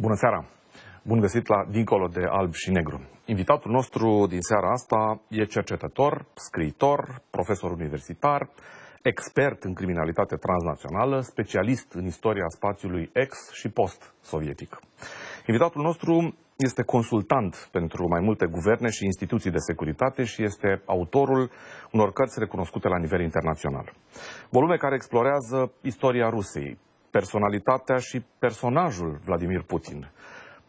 Bună seara! Bun găsit la Dincolo de alb și negru. Invitatul nostru din seara asta e cercetător, scriitor, profesor universitar, expert în criminalitate transnațională, specialist în istoria spațiului ex- și post-sovietic. Invitatul nostru este consultant pentru mai multe guverne și instituții de securitate și este autorul unor cărți recunoscute la nivel internațional. Volume care explorează istoria Rusiei, personalitatea și personajul Vladimir Putin,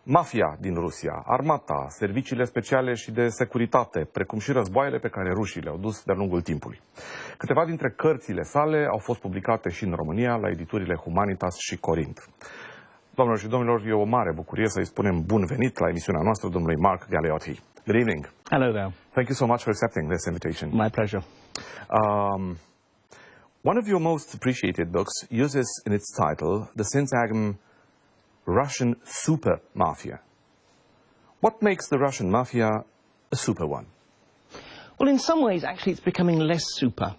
mafia din Rusia, armata, serviciile speciale și de securitate, precum și războaiele pe care rușii le-au dus de-a lungul timpului. Câteva dintre cărțile sale au fost publicate și în România la editurile Humanitas și Corint. Doamnelor și domnilor, e o mare bucurie să-i spunem bun venit la emisiunea noastră domnului Mark Galeotti. Good evening. Hello there. Thank you so much for accepting this invitation. My pleasure. One of your most appreciated books uses in its title the syntagm Russian super mafia. What makes the Russian mafia a super one? Well, in some ways, actually, it's becoming less super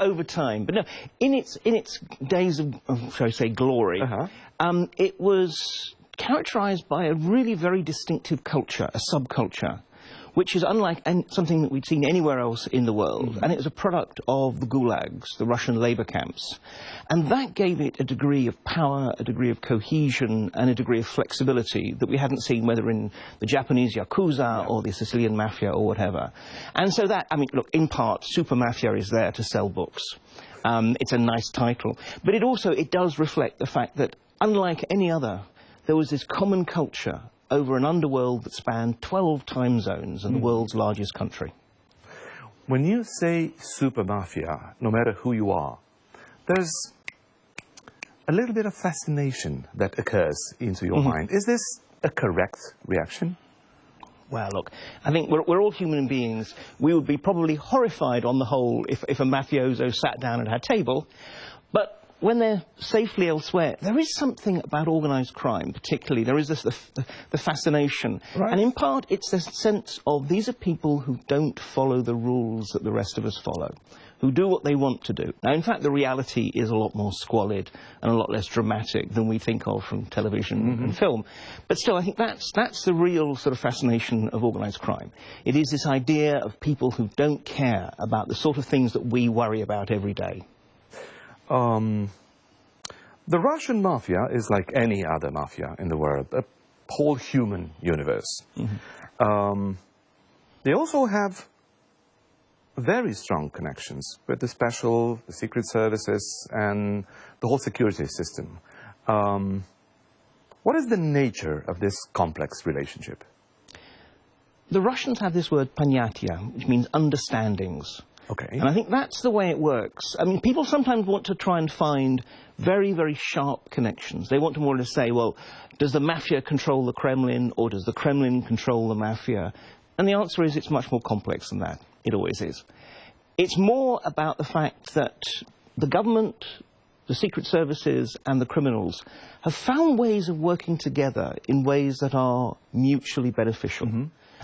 over time. But no, in its days of shall I say, glory, it was characterized by a really very distinctive culture, a subculture, which is unlike something that we'd seen anywhere else in the world. And it was a product of the gulags, the Russian labor camps. And that gave it a degree of power, a degree of cohesion, and a degree of flexibility that we hadn't seen whether in the Japanese Yakuza or the Sicilian Mafia or whatever. And so that, I mean, look, in part, Super Mafia is there to sell books. It's a nice title. But it does reflect the fact that, unlike any other, there was this common culture over an underworld that spanned 12 time zones in the world's largest country. When you say super mafia, no matter who you are, there's a little bit of fascination that occurs into your mind. Is this a correct reaction? Well, look, I think we're all human beings. We would be probably horrified on the whole if a mafioso sat down at our table. But when they're safely elsewhere, there is something about organised crime, particularly. There is the fascination. Right. And in part, it's the sense of these are people who don't follow the rules that the rest of us follow, who do what they want to do. Now, in fact, the reality is a lot more squalid and a lot less dramatic than we think of from television and film. But still, I think that's the real sort of fascination of organised crime. It is this idea of people who don't care about the sort of things that we worry about every day. The Russian mafia is like any other mafia in the world, a whole human universe. They also have very strong connections with the special, the secret services, and the whole security system. What is the nature of this complex relationship? The Russians have this word понятия, which means understandings. Okay. And I think that's the way it works. I mean, people sometimes want to try and find very, very sharp connections. They want to more or less say, well, does the mafia control the Kremlin, or does the Kremlin control the mafia? And the answer is it's much more complex than that. It always is. It's more about the fact that the government, the secret services, and the criminals have found ways of working together in ways that are mutually beneficial.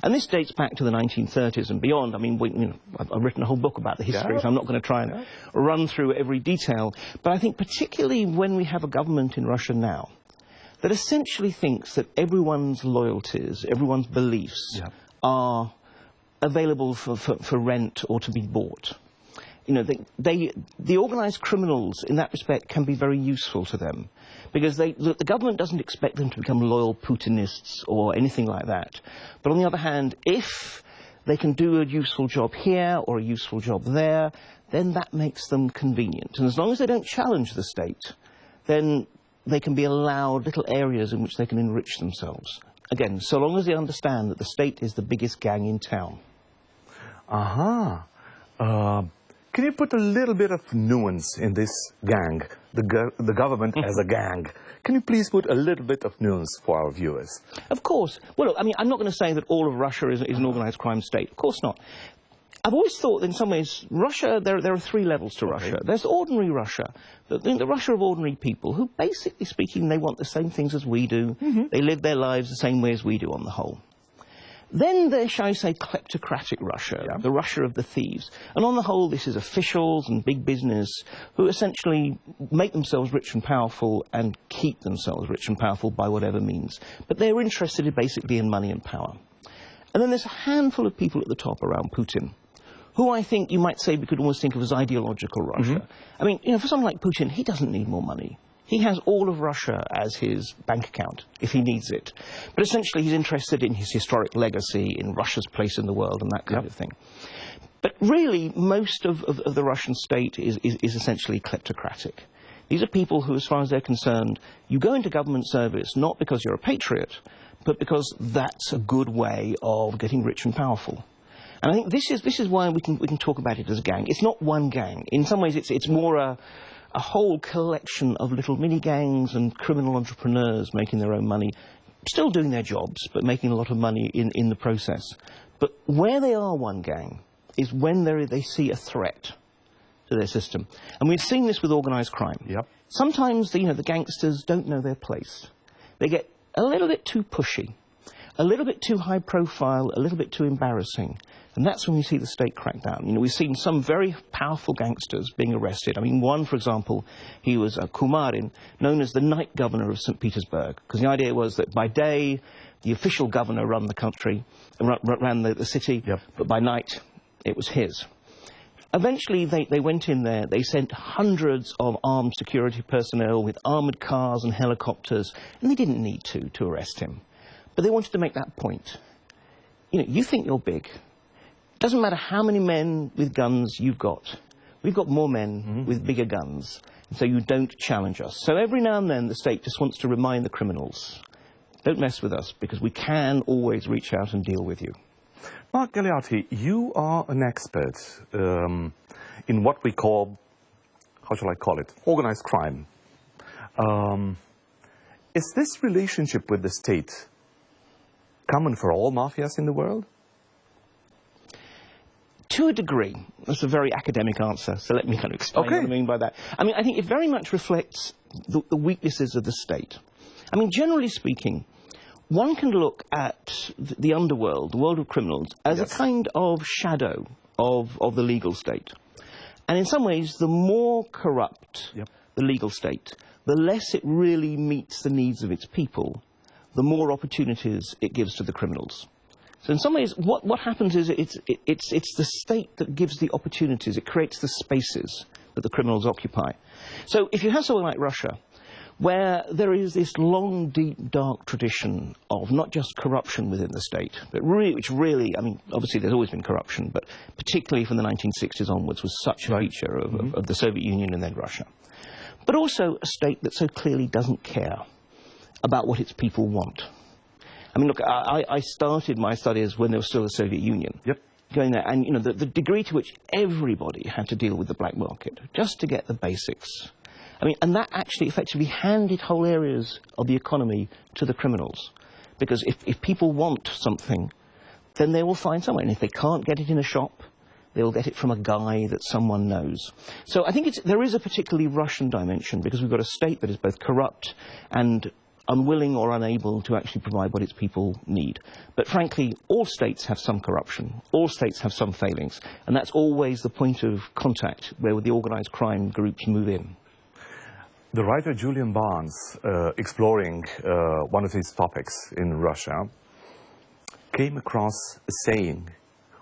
And this dates back to the 1930s and beyond. I mean, I've written a whole book about the history, so I'm not going to try and run through every detail. But I think particularly when we have a government in Russia now that essentially thinks that everyone's loyalties, everyone's beliefs are available for rent or to be bought. You know, the organised criminals in that respect can be very useful to them, because the government doesn't expect them to become loyal Putinists or anything like that. But on the other hand, if they can do a useful job here or a useful job there, then that makes them convenient. And as long as they don't challenge the state, then they can be allowed little areas in which they can enrich themselves. Again, so long as they understand that the state is the biggest gang in town. Can you put a little bit of nuance in this gang, the government as a gang? Can you please put a little bit of nuance for our viewers? Of course. Well, look, I mean, I'm not going to say that all of Russia is an organised crime state. Of course not. I've always thought that in some ways, Russia, there are three levels to Russia. There's ordinary Russia, the Russia of ordinary people, who, basically speaking, they want the same things as we do. They live their lives the same way as we do on the whole. Then there's, shall I say, kleptocratic Russia, the Russia of the thieves. And on the whole, this is officials and big business who essentially make themselves rich and powerful and keep themselves rich and powerful by whatever means. But they're interested basically in money and power. And then there's a handful of people at the top around Putin, who I think you might say we could almost think of as ideological Russia. I mean, you know, for someone like Putin, he doesn't need more money. He has all of Russia as his bank account, if he needs it. But essentially, he's interested in his historic legacy, in Russia's place in the world, and that kind of thing. But really, most of the Russian state is essentially kleptocratic. These are people who, as far as they're concerned, you go into government service not because you're a patriot, but because that's a good way of getting rich and powerful. And I think this is why we can talk about it as a gang. It's not one gang. In some ways, it's more a whole collection of little mini-gangs and criminal entrepreneurs making their own money, still doing their jobs, but making a lot of money in the process. But where they are one gang is when they see a threat to their system. And we've seen this with organised crime. Sometimes, the gangsters don't know their place. They get a little bit too pushy, a little bit too high profile, a little bit too embarrassing. And that's when we see the state crack down. You know, we've seen some very powerful gangsters being arrested. I mean, one, for example, he was Kumarin, known as the night governor of St. Petersburg, because the idea was that by day, the official governor ran the country, ran the city, but by night, it was his. Eventually, they went in there, they sent hundreds of armed security personnel with armoured cars and helicopters, and they didn't need to arrest him. But they wanted to make that point. You know, you think you're big. Doesn't matter how many men with guns you've got. We've got more men with bigger guns, and so you don't challenge us. So every now and then the state just wants to remind the criminals, don't mess with us, because we can always reach out and deal with you. Mark Galeotti, you are an expert in what we call, how shall I call it, organized crime. Is this relationship with the state common for all mafias in the world? To a degree. That's a very academic answer, so let me kind of explain what I mean by that. I mean, I think it very much reflects the weaknesses of the state. I mean, generally speaking, one can look at the underworld, the world of criminals, as a kind of shadow of the legal state. And in some ways, the more corrupt the legal state, the less it really meets the needs of its people, the more opportunities it gives to the criminals. So in some ways, what happens is it's the state that gives the opportunities, it creates the spaces that the criminals occupy. So if you have something like Russia, where there is this long, deep, dark tradition of not just corruption within the state, but which really, I mean, obviously there's always been corruption, but particularly from the 1960s onwards was such a feature of the Soviet Union and then Russia. But also a state that so clearly doesn't care about what its people want. I mean, look, I started my studies when there was still the Soviet Union. Going there, and, you know, the degree to which everybody had to deal with the black market, just to get the basics. I mean, and that actually effectively handed whole areas of the economy to the criminals. Because if people want something, then they will find somewhere. And if they can't get it in a shop, they'll get it from a guy that someone knows. So I think there is a particularly Russian dimension, because we've got a state that is both corrupt and unwilling or unable to actually provide what its people need. But frankly, all states have some corruption. All states have some failings. And that's always the point of contact where the organised crime groups move in. The writer Julian Barnes, exploring one of these topics in Russia, came across a saying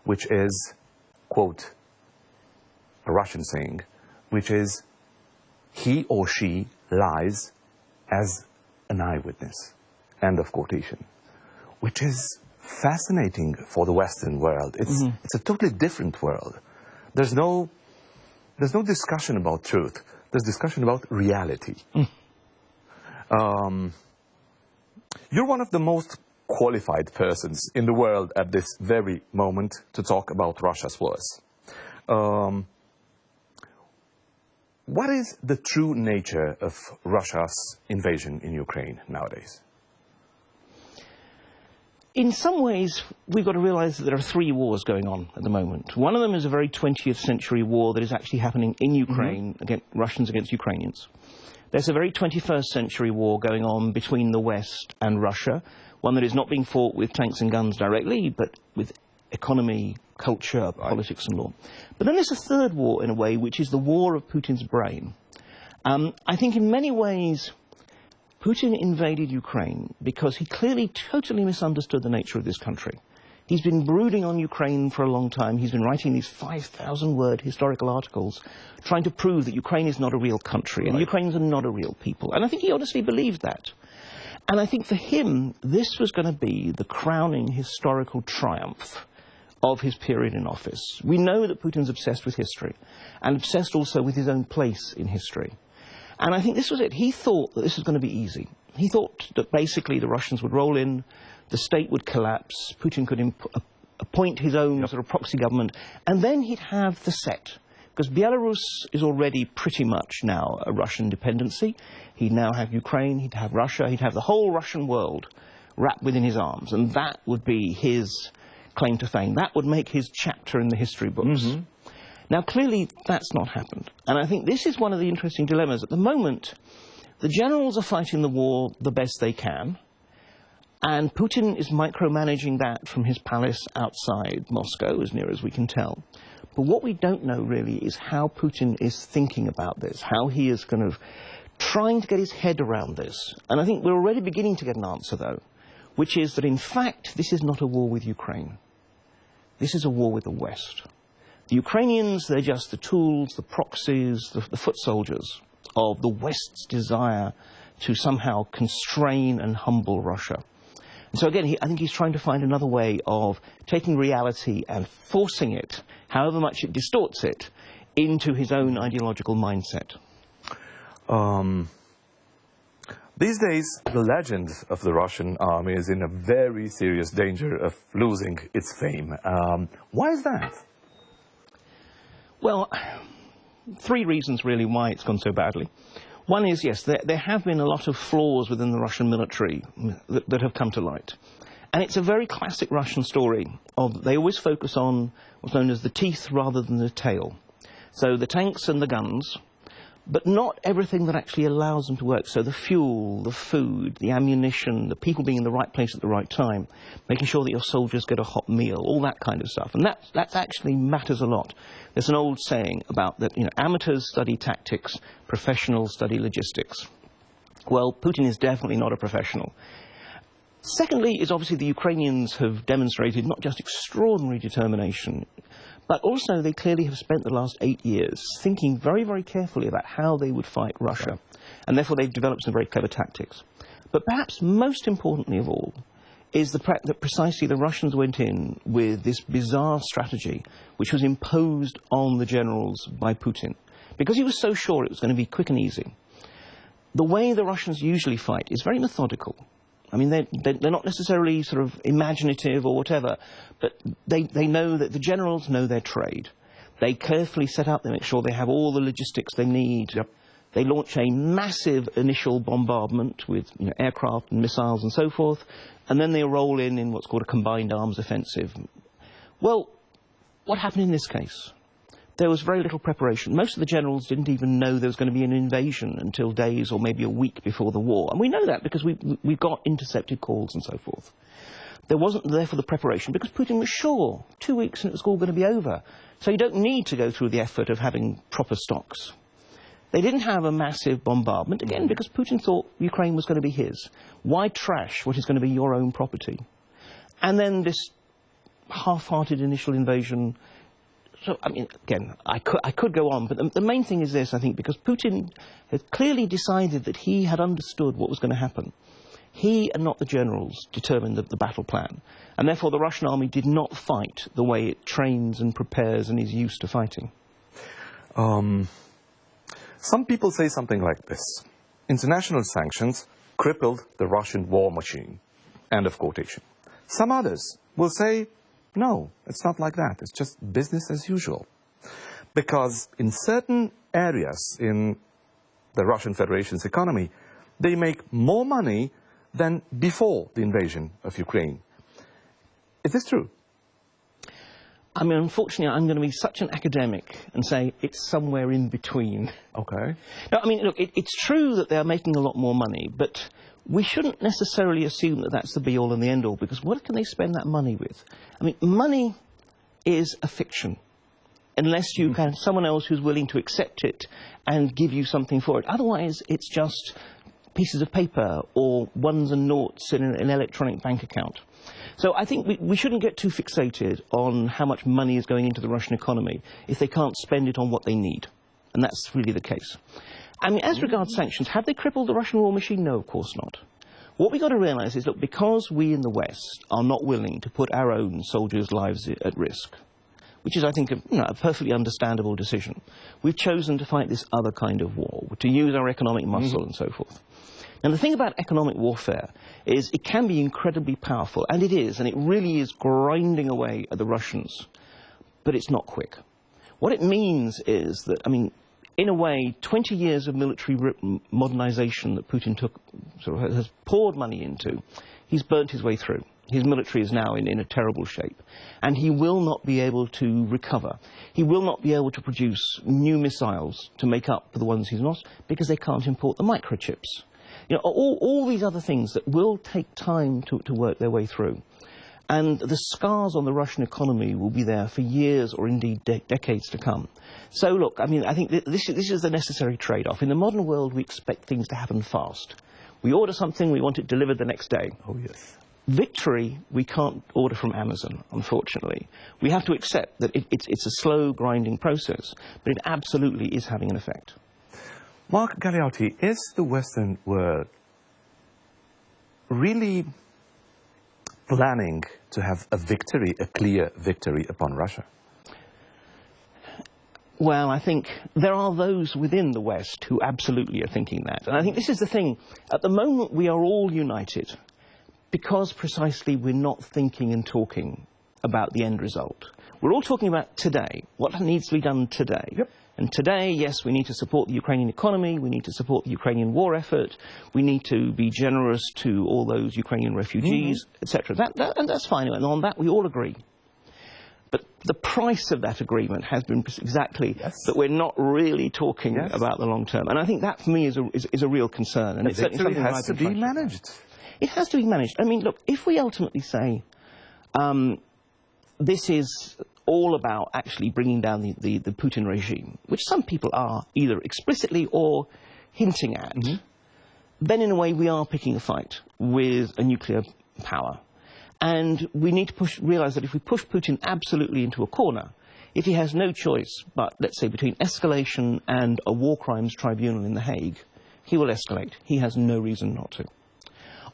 which is, quote, a Russian saying, which is, he or she lies as an eyewitness, end of quotation, which is fascinating for the Western world. It's a totally different world. There's no discussion about truth. There's discussion about reality. You're one of the most qualified persons in the world at this very moment to talk about Russia's woes. What is the true nature of Russia's invasion in Ukraine nowadays? In some ways, we've got to realize that there are three wars going on at the moment. One of them is a very 20th century war that is actually happening in Ukraine, against Russians against Ukrainians. There's a very 21st century war going on between the West and Russia, one that is not being fought with tanks and guns directly, but with economy, culture, politics and law. But then there's a third war, in a way, which is the war of Putin's brain. I think in many ways, Putin invaded Ukraine because he clearly totally misunderstood the nature of this country. He's been brooding on Ukraine for a long time. He's been writing these 5,000-word historical articles trying to prove that Ukraine is not a real country and Ukrainians are not a real people. And I think he honestly believed that. And I think for him, this was going to be the crowning historical triumph of his period in office. We know that Putin's obsessed with history and obsessed also with his own place in history. And I think this was it. He thought that this was going to be easy. He thought that basically the Russians would roll in, the state would collapse, Putin could appoint his own sort of proxy government, and then he'd have the set. Because Belarus is already pretty much now a Russian dependency. He'd now have Ukraine, he'd have Russia, he'd have the whole Russian world wrapped within his arms. And that would be his claim to fame. That would make his chapter in the history books. Now, clearly, that's not happened. And I think this is one of the interesting dilemmas. At the moment, the generals are fighting the war the best they can. And Putin is micromanaging that from his palace outside Moscow, as near as we can tell. But what we don't know really is how Putin is thinking about this, how he is kind of trying to get his head around this. And I think we're already beginning to get an answer, though, which is that, in fact, this is not a war with Ukraine. This is a war with the West. The Ukrainians, they're just the tools, the proxies, the foot soldiers of the West's desire to somehow constrain and humble Russia. And so again, I think he's trying to find another way of taking reality and forcing it, however much it distorts it, into his own ideological mindset. These days, the legend of the Russian army is in a very serious danger of losing its fame. Why is that? Well, three reasons really why it's gone so badly. One is, yes, there have been a lot of flaws within the Russian military that have come to light. And it's a very classic Russian story of they always focus on what's known as the teeth rather than the tail. So the tanks and the guns, but not everything that actually allows them to work. So the fuel, the food, the ammunition, the people being in the right place at the right time, making sure that your soldiers get a hot meal, all that kind of stuff. And that actually matters a lot. There's an old saying about that, amateurs study tactics, professionals study logistics. Well, Putin is definitely not a professional. Secondly is obviously the Ukrainians have demonstrated not just extraordinary determination, but also they clearly have spent the last 8 years thinking very, very carefully about how they would fight Russia. And therefore they've developed some very clever tactics. But perhaps most importantly of all is that precisely the Russians went in with this bizarre strategy which was imposed on the generals by Putin. Because he was so sure it was going to be quick and easy. The way the Russians usually fight is very methodical. I mean, they're not necessarily sort of imaginative or whatever, but they know that the generals know their trade. They carefully set up, they make sure they have all the logistics they need. They launch a massive initial bombardment with aircraft and missiles and so forth, and then they roll in what's called a combined arms offensive. Well, what happened in this case? There was very little preparation. Most of the generals didn't even know there was going to be an invasion until days or maybe a week before the war. And we know that because we got intercepted calls and so forth. There wasn't therefore the preparation because Putin was sure 2 weeks and it was all going to be over. So you don't need to go through the effort of having proper stocks. They didn't have a massive bombardment, again, because Putin thought Ukraine was going to be his. Why trash what is going to be your own property? And then this half-hearted initial invasion. So, I mean, again, I could go on, but the main thing is this, I think, because Putin had clearly decided that he had understood what was going to happen. He and not the generals determined the battle plan. And therefore the Russian army did not fight the way it trains and prepares and is used to fighting. Some people say something like this. International sanctions crippled the Russian war machine. End of quotation. Some others will say, no, it's not like that. It's just business as usual. Because in certain areas in the Russian Federation's economy, they make more money than before the invasion of Ukraine. Is this true? I mean, unfortunately, I'm going to be such an academic and say it's somewhere in between. Okay. No, I mean, look, it's true that they're making a lot more money, but we shouldn't necessarily assume that that's the be-all and the end-all, because what can they spend that money with? I mean, money is a fiction, unless you have someone else who's willing to accept it and give you something for it. Otherwise, it's just pieces of paper or ones and noughts in an electronic bank account. So I think we shouldn't get too fixated on how much money is going into the Russian economy if they can't spend it on what they need. And that's really the case. I mean, as regards sanctions, have they crippled the Russian war machine? No, of course not. What we've got to realise is, look, because we in the West are not willing to put our own soldiers' lives at risk, which is, I think, a perfectly understandable decision, we've chosen to fight this other kind of war, to use our economic muscle and so forth. And the thing about economic warfare is it can be incredibly powerful, and it really is grinding away at the Russians, but it's not quick. What it means is that, I mean, in a way, 20 years of military modernization that Putin has poured money into, he's burnt his way through. His military is now in a terrible shape, and he will not be able to recover. He will not be able to produce new missiles to make up for the ones he's lost, because they can't import the microchips. You know, all these other things that will take time to work their way through. And the scars on the Russian economy will be there for years or indeed decades to come. So look, I mean, I think this is the necessary trade-off. In the modern world, we expect things to happen fast. We order something, we want it delivered the next day. Oh, yes. Victory, we can't order from Amazon, unfortunately. We have to accept that it's a slow, grinding process, but it absolutely is having an effect. Mark Galeotti, is the Western world really planning to have a victory, a clear victory upon Russia? Well, I think there are those within the West who absolutely are thinking that. And I think this is the thing. At the moment, we are all united because precisely we're not thinking and talking about the end result. We're all talking about today, what needs to be done today. Yep. And today, yes, we need to support the Ukrainian economy, we need to support the Ukrainian war effort, we need to be generous to all those Ukrainian refugees, etc. And that's fine, and on that we all agree. But the price of that agreement has been exactly that we're not really talking about the long term. And I think that, for me, is a real concern. And it's certainly has to be managed. It has to be managed. I mean, look, if we ultimately say this is all about actually bringing down the Putin regime, which some people are either explicitly or hinting at, then in a way we are picking a fight with a nuclear power. And we need to realise that if we push Putin absolutely into a corner, if he has no choice but, let's say, between escalation and a war crimes tribunal in The Hague, he will escalate. He has no reason not to.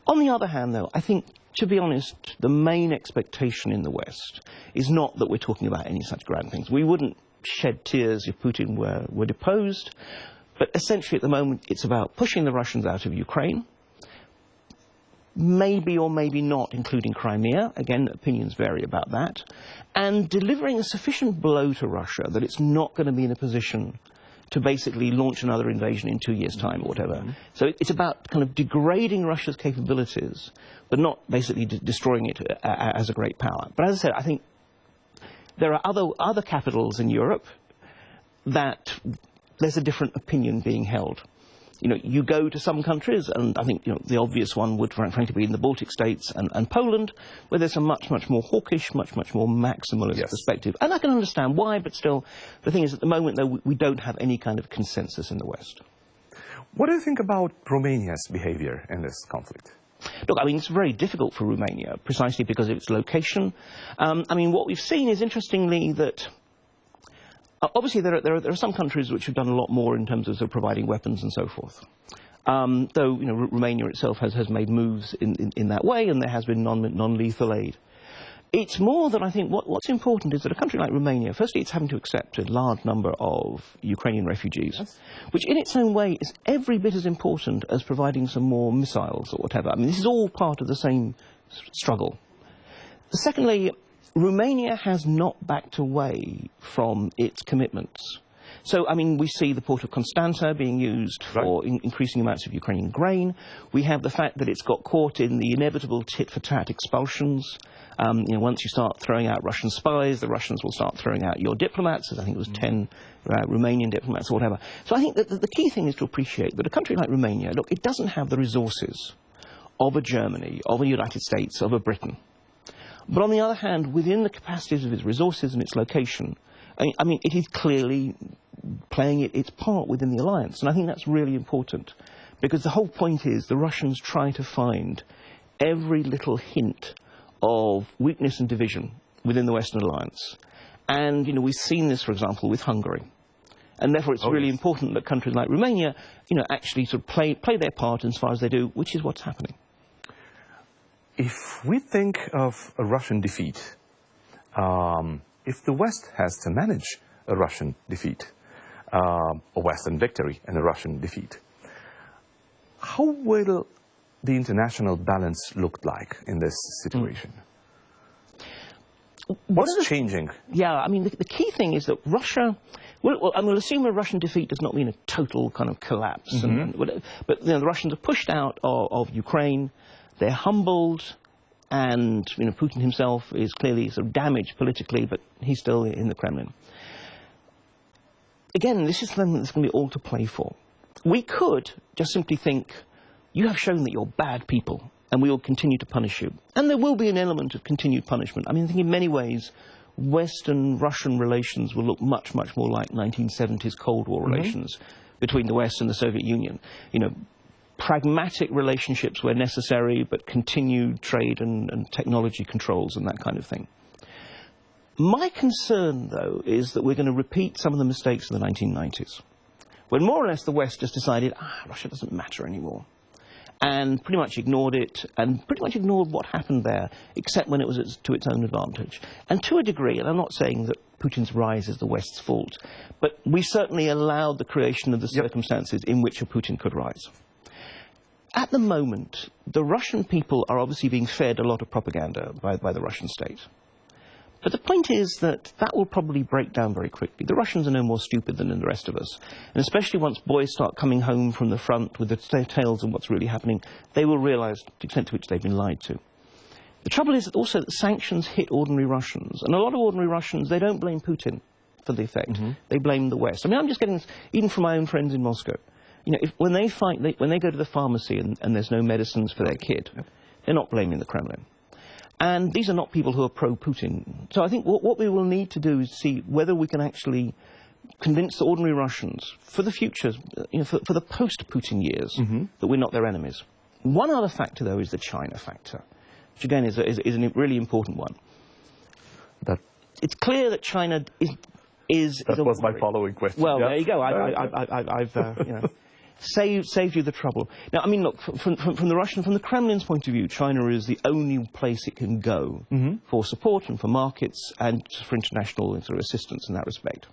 On the other hand, though, I think, to be honest, the main expectation in the West is not that we're talking about any such grand things. We wouldn't shed tears if Putin were deposed, but essentially at the moment it's about pushing the Russians out of Ukraine, maybe or maybe not including Crimea, again opinions vary about that, and delivering a sufficient blow to Russia that it's not going to be in a position to basically launch another invasion in 2 years' time or whatever. So it's about kind of degrading Russia's capabilities, but not basically destroying it as a great power. But as I said, I think there are other capitals in Europe that there's a different opinion being held. You know, you go to some countries, and I think, you know, the obvious one would frankly be in the Baltic states and Poland, where there's a much more hawkish, much more maximalist perspective. And I can understand why, but still, the thing is, at the moment, though, we don't have any kind of consensus in the West. What do you think about Romania's behavior in this conflict? Look, I mean, it's very difficult for Romania, precisely because of its location. I mean, what we've seen is, interestingly, that obviously, there are some countries which have done a lot more in terms of providing weapons and so forth. Though, you know, Romania itself has made moves in that way, and there has been non-lethal aid. It's more that I think what's important is that a country like Romania, firstly, it's having to accept a large number of Ukrainian refugees, which in its own way is every bit as important as providing some more missiles or whatever. I mean, this is all part of the same struggle. Secondly, Romania has not backed away from its commitments. So, I mean, we see the port of Constanta being used for increasing amounts of Ukrainian grain. We have the fact that it's got caught in the inevitable tit-for-tat expulsions. You know, once you start throwing out Russian spies, the Russians will start throwing out your diplomats, as I think it was 10 Romanian diplomats or whatever. So I think that the key thing is to appreciate that a country like Romania, look, it doesn't have the resources of a Germany, of a United States, of a Britain. But on the other hand, within the capacities of its resources and its location, I mean, it is clearly playing its part within the alliance. And I think that's really important, because the whole point is the Russians try to find every little hint of weakness and division within the Western alliance. And, you know, we've seen this, for example, with Hungary. And therefore it's really important that countries like Romania, you know, actually sort of play their part as far as they do, which is what's happening. If we think of a Russian defeat, if the West has to manage a Russian defeat, a Western victory and a Russian defeat, how will the international balance look like in this situation? What's changing? Yeah, I mean, the key thing is that Russia... Well, I mean, we'll assume a Russian defeat does not mean a total kind of collapse. But you know, the Russians are pushed out of Ukraine. They're humbled, and you know, Putin himself is clearly sort of damaged politically, but he's still in the Kremlin. Again, this is something that's going to be all to play for. We could just simply think, you have shown that you're bad people, and we will continue to punish you. And there will be an element of continued punishment. I mean, I think in many ways, Western-Russian relations will look much, much more like 1970s Cold War relations between the West and the Soviet Union. You know, pragmatic relationships where necessary, but continued trade and technology controls and that kind of thing. My concern, though, is that we're going to repeat some of the mistakes of the 1990s, when more or less the West just decided, Russia doesn't matter anymore, and pretty much ignored it, and pretty much ignored what happened there, except when it was to its own advantage. And to a degree, and I'm not saying that Putin's rise is the West's fault, but we certainly allowed the creation of the circumstances in which a Putin could rise. At the moment, the Russian people are obviously being fed a lot of propaganda by the Russian state. But the point is that that will probably break down very quickly. The Russians are no more stupid than the rest of us. And especially once boys start coming home from the front with the tales of what's really happening, they will realise the extent to which they've been lied to. The trouble is that also that sanctions hit ordinary Russians. And a lot of ordinary Russians, they don't blame Putin for the effect. They blame the West. I mean, I'm just getting this even from my own friends in Moscow. You know, when they go to the pharmacy and there's no medicines for their kid, they're not blaming the Kremlin. And these are not people who are pro-Putin. So I think what we will need to do is see whether we can actually convince the ordinary Russians for the future, you know, for the post-Putin years, that we're not their enemies. One other factor, though, is the China factor, which again is a really important one. It's clear that China is that was my following question. Well, there you go. I've you know, saved you the trouble. Now, I mean, look, from the Kremlin's point of view, China is the only place it can go for support and for markets and for international sort of assistance in that respect.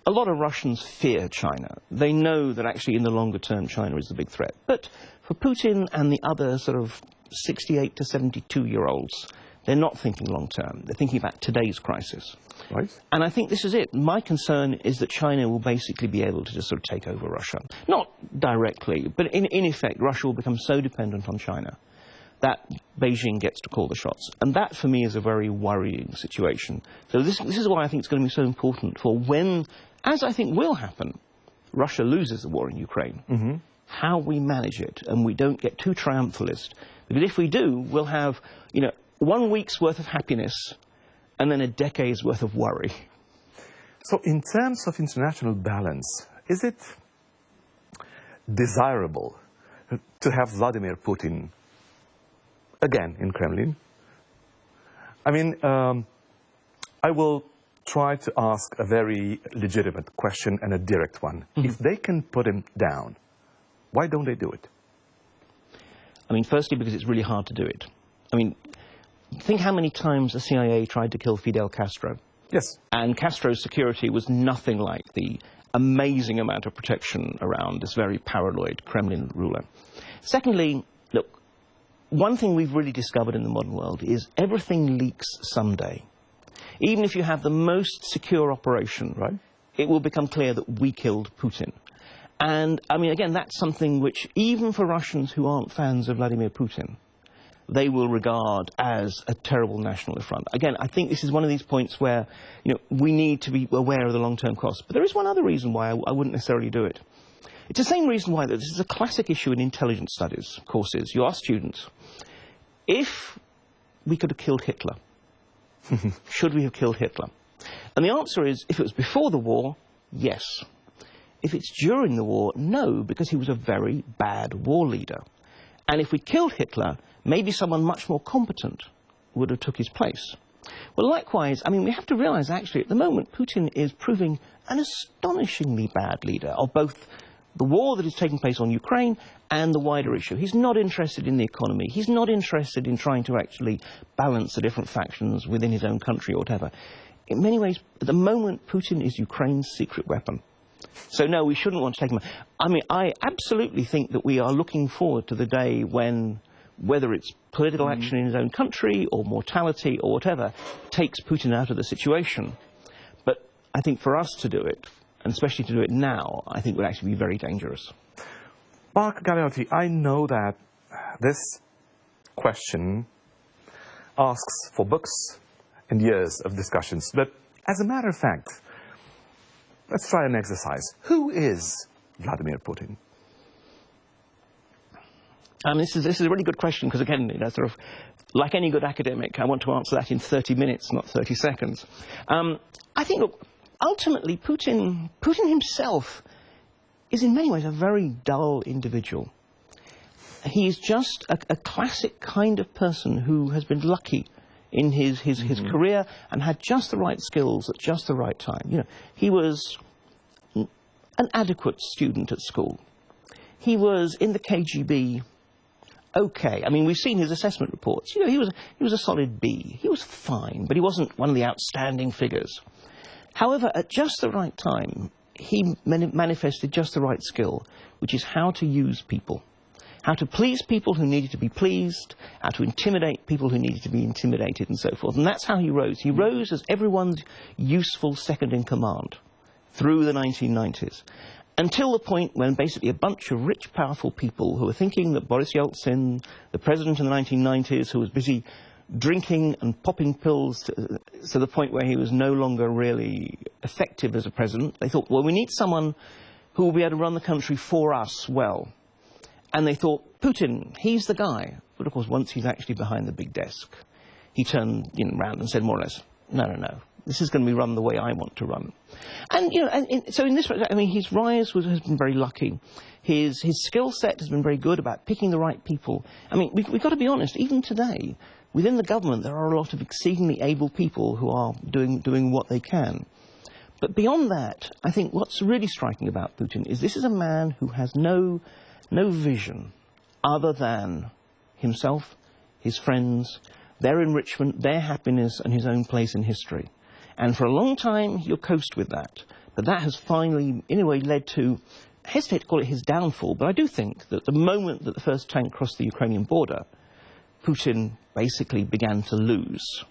A lot of Russians fear China. They know that actually in the longer term China is the big threat. But for Putin and the other sort of 68 to 72-year-olds, they're not thinking long term. They're thinking about today's crisis. Right. And I think this is it. My concern is that China will basically be able to just sort of take over Russia. Not directly, but in effect, Russia will become so dependent on China that Beijing gets to call the shots. And that, for me, is a very worrying situation. So this is why I think it's going to be so important for when, as I think will happen, Russia loses the war in Ukraine, how we manage it and we don't get too triumphalist. Because if we do, we'll have, you know, 1 week's worth of happiness and then a decade's worth of worry. So in terms of international balance, is it desirable to have Vladimir Putin again in Kremlin? I mean, I will try to ask a very legitimate question and a direct one. If they can put him down, why don't they do it? I mean, firstly, because it's really hard to do it. I mean, think how many times the CIA tried to kill Fidel Castro. Yes. And Castro's security was nothing like the amazing amount of protection around this very paranoid Kremlin ruler. Secondly, look, one thing we've really discovered in the modern world is everything leaks someday. Even if you have the most secure operation, it will become clear that we killed Putin. And, I mean, again, that's something which, even for Russians who aren't fans of Vladimir Putin, they will regard as a terrible national affront. Again, I think this is one of these points where, you know, we need to be aware of the long-term costs. But there is one other reason why I wouldn't necessarily do it. It's the same reason why this is a classic issue in intelligence studies courses. You ask students, if we could have killed Hitler, should we have killed Hitler? And the answer is, if it was before the war, yes. If it's during the war, no, because he was a very bad war leader. And if we killed Hitler, maybe someone much more competent would have took his place. Well, likewise, I mean, we have to realise, actually, at the moment, Putin is proving an astonishingly bad leader of both the war that is taking place on Ukraine and the wider issue. He's not interested in the economy. He's not interested in trying to actually balance the different factions within his own country or whatever. In many ways, at the moment, Putin is Ukraine's secret weapon. So, no, we shouldn't want to take him. I mean, I absolutely think that we are looking forward to the day when, whether it's political action in his own country or mortality or whatever, takes Putin out of the situation. But I think for us to do it, and especially to do it now, I think would actually be very dangerous. Mark Galeotti, I know that this question asks for books and years of discussions, but as a matter of fact, let's try an exercise. Who is Vladimir Putin? This is a really good question, because again, you know, sort of like any good academic, I want to answer that in 30 minutes, not 30 seconds. I think, look, ultimately, Putin himself is in many ways a very dull individual. He is just a classic kind of person who has been lucky in his career and had just the right skills at just the right time. You know, he was an adequate student at school. He was in the KGB. Okay, I mean, we've seen his assessment reports. You know, he was a solid B. He was fine, but he wasn't one of the outstanding figures. However, at just the right time, he manifested just the right skill, which is how to use people. How to please people who needed to be pleased, how to intimidate people who needed to be intimidated, and so forth. And that's how he rose. He rose as everyone's useful second-in-command through the 1990s, until the point when basically a bunch of rich, powerful people who were thinking that Boris Yeltsin, the president in the 1990s, who was busy drinking and popping pills to the point where he was no longer really effective as a president, they thought, well, we need someone who will be able to run the country for us well. And they thought, Putin, he's the guy. But of course, once he's actually behind the big desk, he turned around and said more or less, no, this is going to be run the way I want to run. And, you know, so in this, I mean, his rise has been very lucky. His skill set has been very good about picking the right people. I mean, we've got to be honest, even today, within the government, there are a lot of exceedingly able people who are doing what they can. But beyond that, I think what's really striking about Putin is this is a man who has no vision other than himself, his friends, their enrichment, their happiness, and his own place in history. And for a long time, he'll coast with that. But that has finally, in a way, led to, I hesitate to call it his downfall, but I do think that the moment that the first tank crossed the Ukrainian border, Putin basically began to lose.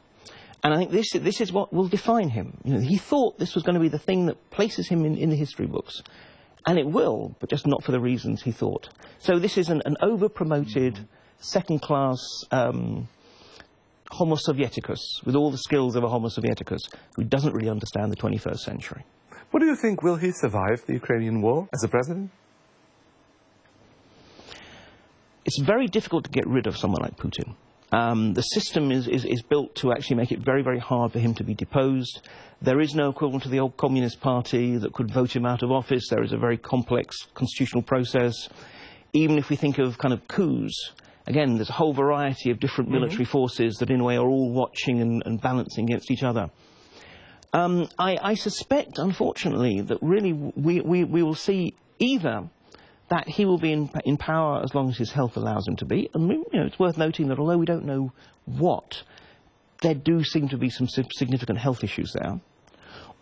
And I think this is what will define him. You know, he thought this was going to be the thing that places him in the history books. And it will, but just not for the reasons he thought. So this is an over-promoted, second-class Homo Sovieticus, with all the skills of a Homo Sovieticus, who doesn't really understand the 21st century. What do you think? Will he survive the Ukrainian war as a president? It's very difficult to get rid of someone like Putin. The system is built to actually make it very, very hard for him to be deposed. There is no equivalent to the old Communist Party that could vote him out of office. There is a very complex constitutional process. Even if we think of kind of coups, again, there's a whole variety of different military forces that in a way are all watching and balancing against each other. I suspect, unfortunately, that really we will see either that he will be in power as long as his health allows him to be. And you know, it's worth noting that although we don't know what, there do seem to be some significant health issues there.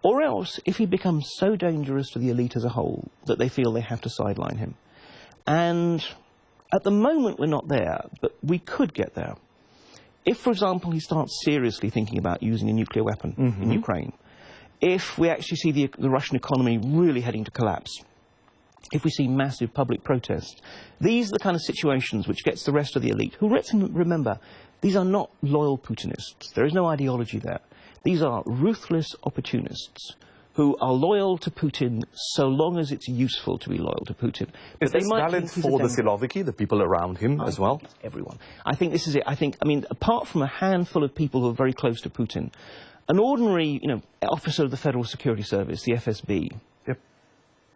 Or else, if he becomes so dangerous to the elite as a whole that they feel they have to sideline him. And at the moment we're not there, but we could get there. If, for example, he starts seriously thinking about using a nuclear weapon in Ukraine, if we actually see the Russian economy really heading to collapse, if we see massive public protests, these are the kind of situations which gets the rest of the elite, who, let's remember, these are not loyal Putinists. There is no ideology there. These are ruthless opportunists who are loyal to Putin so long as it's useful to be loyal to Putin. Is this valid for the Siloviki, the people around him as well? Everyone. I think this is it. I mean, apart from a handful of people who are very close to Putin, an ordinary, officer of the Federal Security Service, the FSB,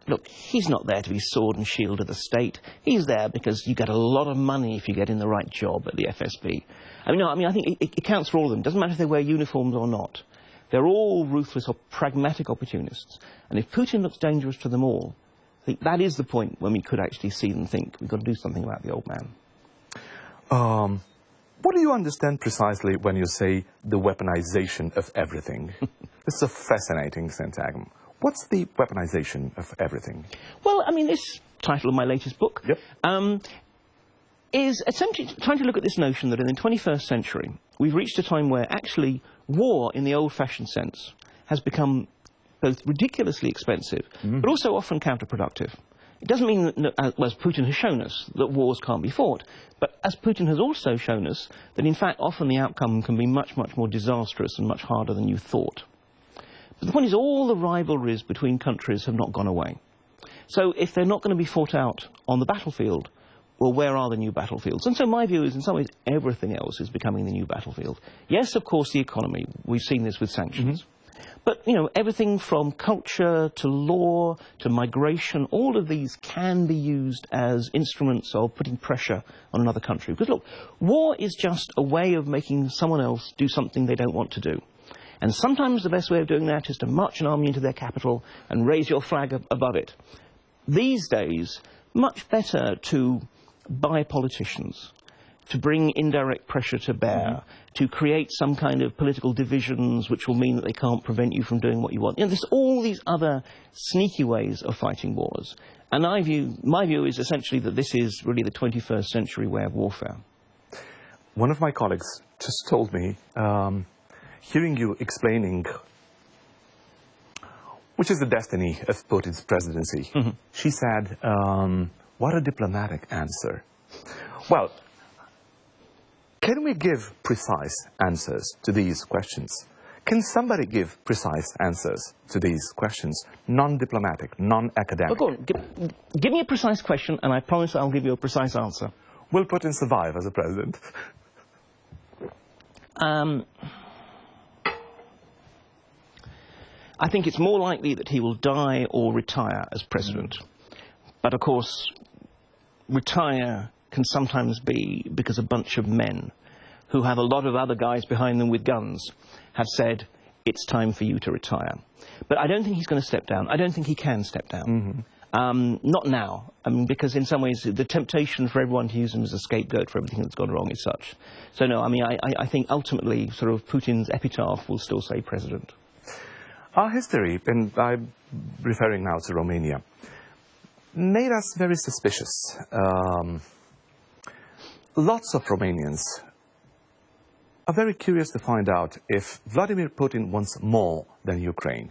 look, he's not there to be sword and shield of the state. He's there because you get a lot of money if you get in the right job at the FSB. I think it counts for all of them. It doesn't matter if they wear uniforms or not. They're all ruthless or pragmatic opportunists. And if Putin looks dangerous to them all, I think that is the point when we could actually see them think, we've got to do something about the old man. What do you understand precisely when you say the weaponization of everything? This is a fascinating syntagm. What's the weaponization of everything? Well, this title of my latest book is essentially trying to look at this notion that in the 21st century, we've reached a time where actually war, in the old-fashioned sense, has become both ridiculously expensive, but also often counterproductive. It doesn't mean that, as Putin has shown us, that wars can't be fought, but as Putin has also shown us, that in fact often the outcome can be much, much more disastrous and much harder than you thought. But the point is, all the rivalries between countries have not gone away. So if they're not going to be fought out on the battlefield, well, where are the new battlefields? And so my view is, in some ways, everything else is becoming the new battlefield. Yes, of course, the economy. We've seen this with sanctions. But, everything from culture to law to migration, all of these can be used as instruments of putting pressure on another country. Because, look, war is just a way of making someone else do something they don't want to do. And sometimes the best way of doing that is to march an army into their capital and raise your flag above it. These days, much better to buy politicians, to bring indirect pressure to bear, to create some kind of political divisions which will mean that they can't prevent you from doing what you want. There's all these other sneaky ways of fighting wars. And my view is essentially that this is really the 21st century way of warfare. One of my colleagues just told me, hearing you explaining which is the destiny of Putin's presidency, she said, what a diplomatic answer. Well, can we give precise answers to these questions? Can somebody give precise answers to these questions? Non-diplomatic, non-academic. Well, go on. Give me a precise question, and I promise I'll give you a precise answer. Will Putin survive as a president? I think it's more likely that he will die or retire as president. But, of course, retire can sometimes be because a bunch of men who have a lot of other guys behind them with guns have said, it's time for you to retire. But I don't think he's going to step down. I don't think he can step down. Not now. Because in some ways the temptation for everyone to use him as a scapegoat for everything that's gone wrong is such. So no, I think ultimately sort of Putin's epitaph will still say president. Our history, and I'm referring now to Romania, made us very suspicious. Lots of Romanians are very curious to find out if Vladimir Putin wants more than Ukraine.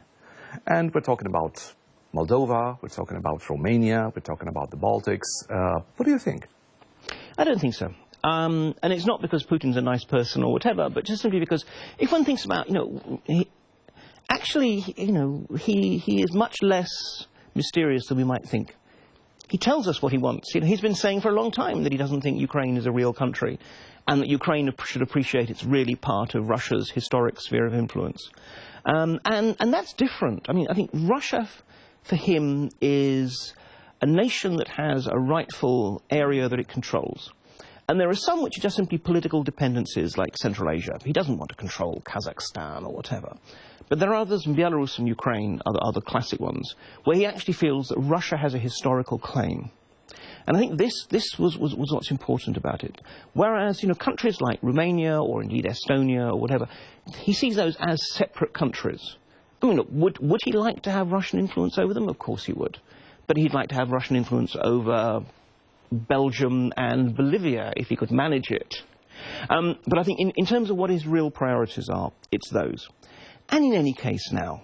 And we're talking about Moldova, we're talking about Romania, we're talking about the Baltics. What do you think? I don't think so. And it's not because Putin's a nice person or whatever, but just simply because if one thinks about, he is much less mysterious than we might think. He tells us what he wants. He's been saying for a long time that he doesn't think Ukraine is a real country and that Ukraine should appreciate it's really part of Russia's historic sphere of influence. And that's different. I think Russia, for him, is a nation that has a rightful area that it controls. And there are some which are just simply political dependencies, like Central Asia. He doesn't want to control Kazakhstan or whatever. But there are others, Belarus and Ukraine are the classic ones, where he actually feels that Russia has a historical claim. And I think this was what's important about it. Whereas, countries like Romania or indeed Estonia or whatever, he sees those as separate countries. Look, would he like to have Russian influence over them? Of course he would. But he'd like to have Russian influence over Belgium and Bolivia, if he could manage it. But I think in terms of what his real priorities are, it's those. And in any case now,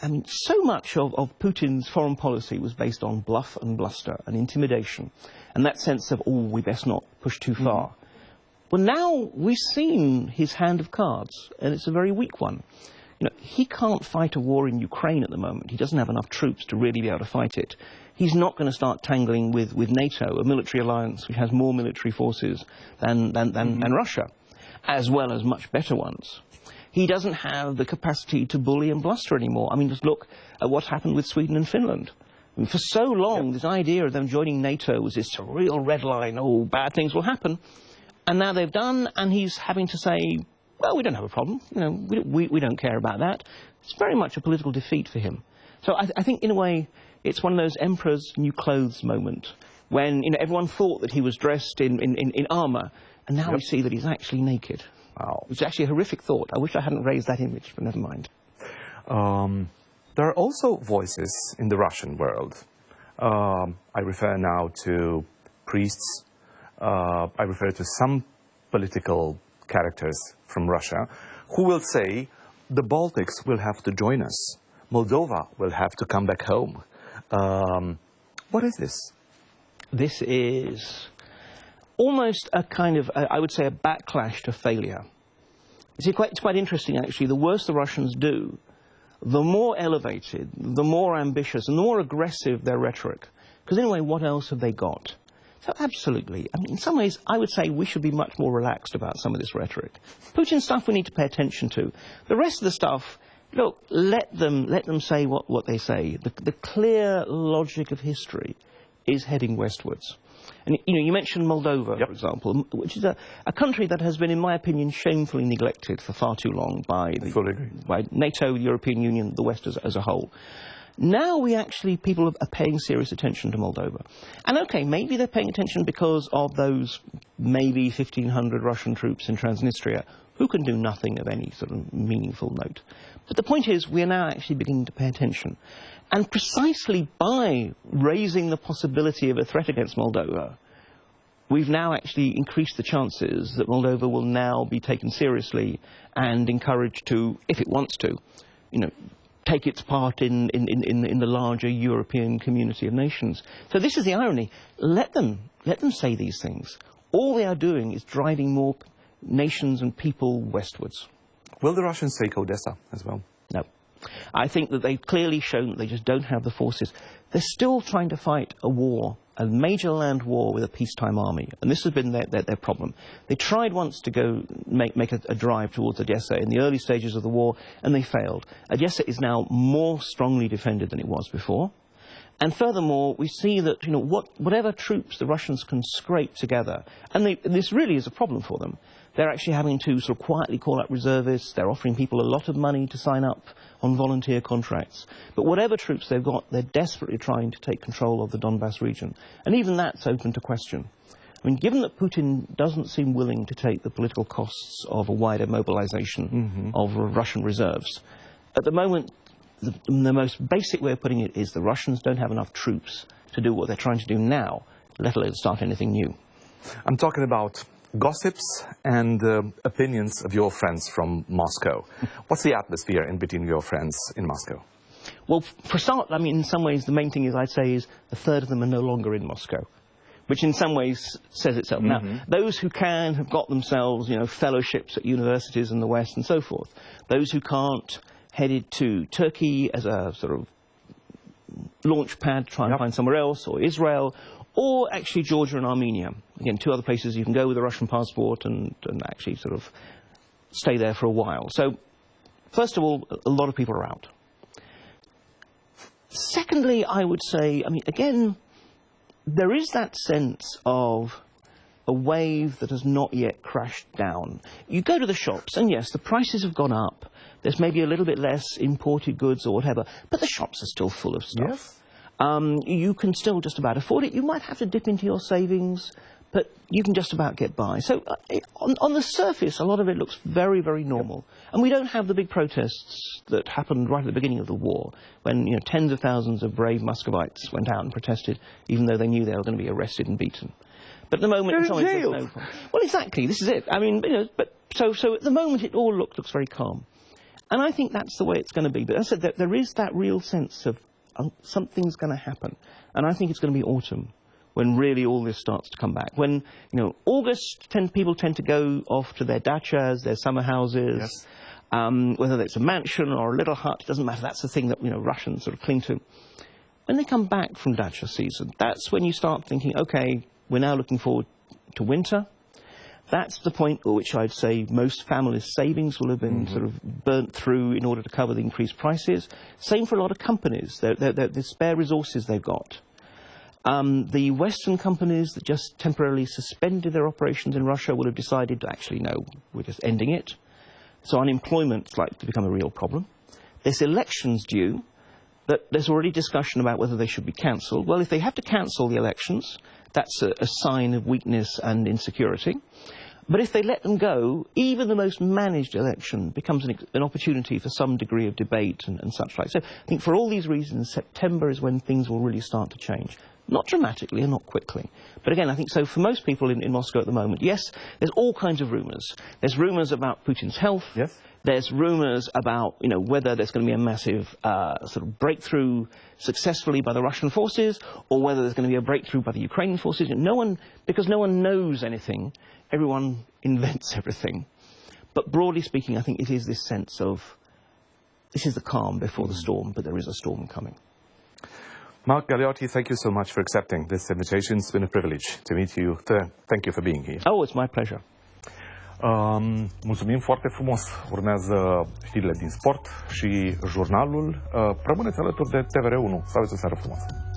I mean, so much of Putin's foreign policy was based on bluff and bluster and intimidation, and that sense of, oh, we best not push too far. Well, now we've seen his hand of cards, and it's a very weak one. You know, he can't fight a war in Ukraine at the moment. He doesn't have enough troops to really be able to fight it. He's not going to start tangling with NATO, a military alliance which has more military forces than Russia, as well as much better ones. He doesn't have the capacity to bully and bluster anymore. I mean, just look at what happened with Sweden and Finland. I mean, for so long, this idea of them joining NATO was this real red line, oh, bad things will happen. And now they've done, and he's having to say, well, we don't have a problem. You know, we don't care about that. It's very much a political defeat for him. So I think, in a way, it's one of those emperor's new clothes moment when, you know, everyone thought that he was dressed in armour, and now we see that he's actually naked. Wow. It's actually a horrific thought. I wish I hadn't raised that image, but never mind. There are also voices in the Russian world. I refer now to priests. I refer to some political characters from Russia who will say the Baltics will have to join us. Moldova will have to come back home. What is this? This is almost a kind of, I would say, a backlash to failure. You see, it's quite interesting, actually. The worse the Russians do, the more elevated, the more ambitious, and the more aggressive their rhetoric. Because in a way, what else have they got? So absolutely. I mean, in some ways, I would say we should be much more relaxed about some of this rhetoric. Putin's stuff we need to pay attention to. The rest of the stuff, look, let them say what they say. The clear logic of history is heading westwards. And, you know, you mentioned Moldova, for example, which is a country that has been, in my opinion, shamefully neglected for far too long by NATO, the European Union, the West as a whole. Now people are paying serious attention to Moldova. And okay, maybe they're paying attention because of those maybe 1,500 Russian troops in Transnistria who can do nothing of any sort of meaningful note. But the point is, we are now actually beginning to pay attention. And precisely by raising the possibility of a threat against Moldova, we've now actually increased the chances that Moldova will now be taken seriously and encouraged to, if it wants to, you know, take its part in the larger European community of nations. So this is the irony. Let them say these things. All they are doing is driving more nations and people westwards. Will the Russians take Odessa as well? No. I think that they've clearly shown that they just don't have the forces. They're still trying to fight a war, a major land war with a peacetime army. And this has been their problem. They tried once to go make a drive towards Odessa in the early stages of the war, and they failed. Odessa is now more strongly defended than it was before. And furthermore, we see that, you know, whatever troops the Russians can scrape together, and this really is a problem for them, they're actually having to sort of quietly call up reservists. They're offering people a lot of money to sign up on volunteer contracts. But whatever troops they've got, they're desperately trying to take control of the Donbass region. And even that's open to question. I mean, given that Putin doesn't seem willing to take the political costs of a wider mobilization of Russian reserves, at the moment, the most basic way of putting it is the Russians don't have enough troops to do what they're trying to do now, let alone start anything new. I'm talking about gossips and opinions of your friends from Moscow. What's the atmosphere in between your friends in Moscow? Well, for a start, I mean, in some ways, the main thing is, I'd say, is a third of them are no longer in Moscow, which in some ways says itself. Now, those who can have got themselves, you know, fellowships at universities in the West and so forth. Those who can't headed to Turkey as a sort of launch pad to try and find somewhere else, or Israel, or actually Georgia and Armenia. Again, two other places you can go with a Russian passport and actually sort of stay there for a while. So, first of all, a lot of people are out. Secondly, I would say, I mean, again, there is that sense of a wave that has not yet crashed down. You go to the shops, and yes, the prices have gone up. There's maybe a little bit less imported goods or whatever, but the shops are still full of stuff. Yes. You can still just about afford it. You might have to dip into your savings, but you can just about get by. So on the surface, a lot of it looks very, very normal. And we don't have the big protests that happened right at the beginning of the war, when, you know, tens of thousands of brave Muscovites went out and protested, even though they knew they were going to be arrested and beaten. But at the moment, they're in jail. Well, exactly. This is it. I mean, you know, but so at the moment, it all looks very calm. And I think that's the way it's going to be. But as I said, there is that real sense of something's going to happen. And I think it's going to be autumn when really all this starts to come back. When, you know, August, people tend to go off to their dachas, their summer houses. Yes. Whether it's a mansion or a little hut, it doesn't matter. That's the thing that, you know, Russians sort of cling to. When they come back from dacha season, that's when you start thinking, okay, we're now looking forward to winter. That's the point at which I'd say most families' savings will have been sort of burnt through in order to cover the increased prices. Same for a lot of companies. The spare resources they've got. The Western companies that just temporarily suspended their operations in Russia will have decided to actually, no, we're just ending it. So unemployment's likely to become a real problem. There's elections due, that there's already discussion about whether they should be cancelled. Well, if they have to cancel the elections, that's a sign of weakness and insecurity. But if they let them go, even the most managed election becomes an opportunity for some degree of debate and such like. So I think for all these reasons, September is when things will really start to change. Not dramatically and not quickly. But again, I think so for most people in Moscow at the moment, yes, there's all kinds of rumours. There's rumours about Putin's health. Yes. There's rumours about, you know, whether there's going to be a massive sort of breakthrough successfully by the Russian forces, or whether there's going to be a breakthrough by the Ukrainian forces. Because no one knows anything, everyone invents everything. But broadly speaking, I think it is this sense of, this is the calm before the storm, but there is a storm coming. Mark Galeotti, thank you so much for accepting this invitation. It's been a privilege to meet you. Thank you for being here. Oh, it's my pleasure. Mulțumim foarte frumos. Urmează știrile din sport și jurnalul. Rămâneți alături de TVR1. Să aveți o seară frumoasă.